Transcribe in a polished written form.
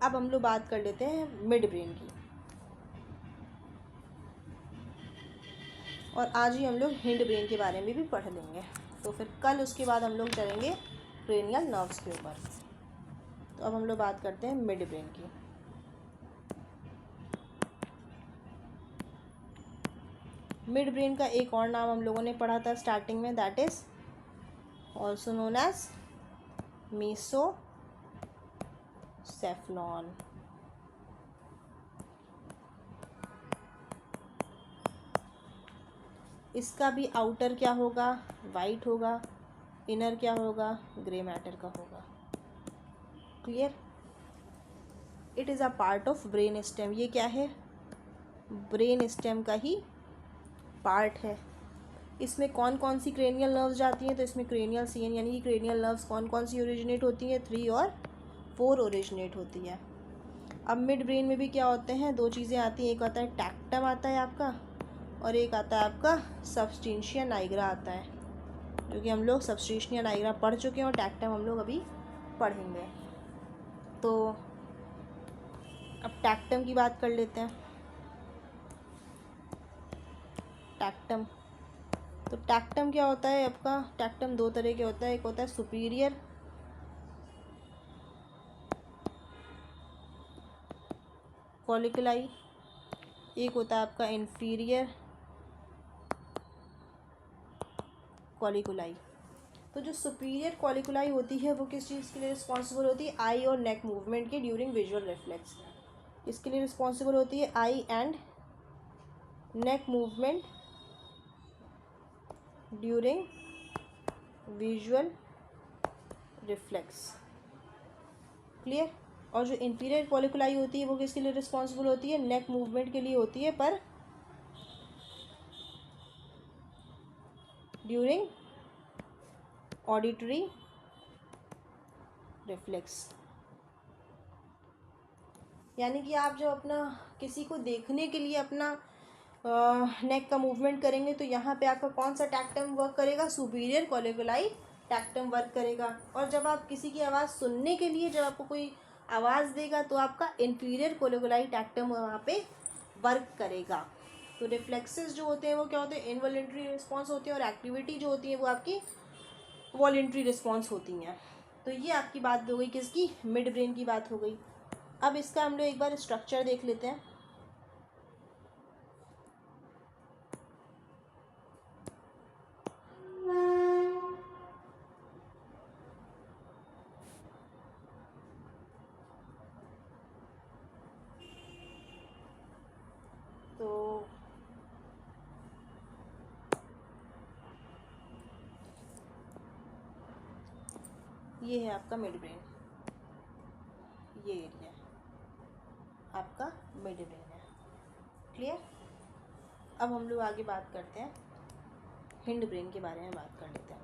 अब हम लोग बात कर लेते हैं मिड ब्रेन की, और आज ही हम लोग हिंड ब्रेन के बारे में भी पढ़ लेंगे। तो फिर कल उसके बाद हम लोग चलेंगे क्रेनियल नर्व्स के ऊपर। तो अब हम लोग बात करते हैं मिड ब्रेन की। मिड ब्रेन का एक और नाम हम लोगों ने पढ़ा था स्टार्टिंग में, that is also known as mesencephalon. इसका भी आउटर क्या होगा, वाइट होगा, इनर क्या होगा, ग्रे मैटर का होगा। Clear? It is a part of brain stem. ये क्या है, ब्रेन स्टेम का ही पार्ट है। इसमें कौन कौन सी क्रेनियल नर्व्स जाती हैं, तो इसमें क्रेनियल सीएन यानी कि क्रेनियल नर्व्स कौन कौन सी ओरिजिनेट होती हैं, 3 और 4 ओरिजिनेट होती है। अब मिड ब्रेन में भी क्या होते हैं, 2 चीज़ें आती हैं, एक आता है टैक्टम आता है आपका, और एक आता है आपका सबस्टेंशिया नाइग्रा आता है, जो कि हम लोग सबस्टेंशिया नाइग्रा पढ़ चुके हैं और टैक्टम हम लोग अभी पढ़ेंगे। तो अब टैक्टम की बात कर लेते हैं। टैक्टम, तो टैक्टम क्या होता है आपका, टैक्टम 2 तरह के होता है, एक होता है सुपीरियर कॉलिकुलाई, एक होता है आपका इन्फीरियर कॉलिकुलाई। तो जो सुपीरियर कॉलिकुलाई होती है वो किस चीज़ के लिए रिस्पॉन्सिबल होती है, आई और नेक मूवमेंट के ड्यूरिंग विजुअल रिफ्लेक्स। इसके लिए रिस्पॉन्सिबल होती है eye and neck movement during visual reflex. Clear? और जो इंफीरियर कॉलिकुलाई होती है वो किसके लिए रिस्पॉन्सिबल होती है, नेक मूवमेंट के लिए होती है, पर ड्यूरिंग ऑडिटरी रिफ्लेक्स। यानी कि आप जब अपना किसी को देखने के लिए अपना नेक का मूवमेंट करेंगे तो यहाँ पे आपका कौन सा टैक्टम वर्क करेगा, सुपीरियर कॉलिकुलाई टैक्टम वर्क करेगा। और जब आप किसी की आवाज़ सुनने के लिए, जब आपको कोई आवाज़ देगा तो आपका इन्फीरियर कॉलिकुलाई टैक्टम वहाँ पे वर्क करेगा। तो रिफ्लेक्सेस जो होते हैं वो क्या होते हैं, इनवॉलेंट्री रिस्पॉन्स होती है, और एक्टिविटी जो होती है वो आपकी वॉलेंट्री रिस्पॉन्स होती हैं। तो ये आपकी बात हो गई किसकी, मिड ब्रेन की बात हो गई। अब इसका हम लोग एक बार स्ट्रक्चर देख लेते हैं। तो ये है आपका मिड ब्रेन, ये एरिया आपका मिड ब्रेन है। क्लियर? अब हम लोग आगे बात करते हैं, हिंड ब्रेन के बारे में बात कर लेते हैं।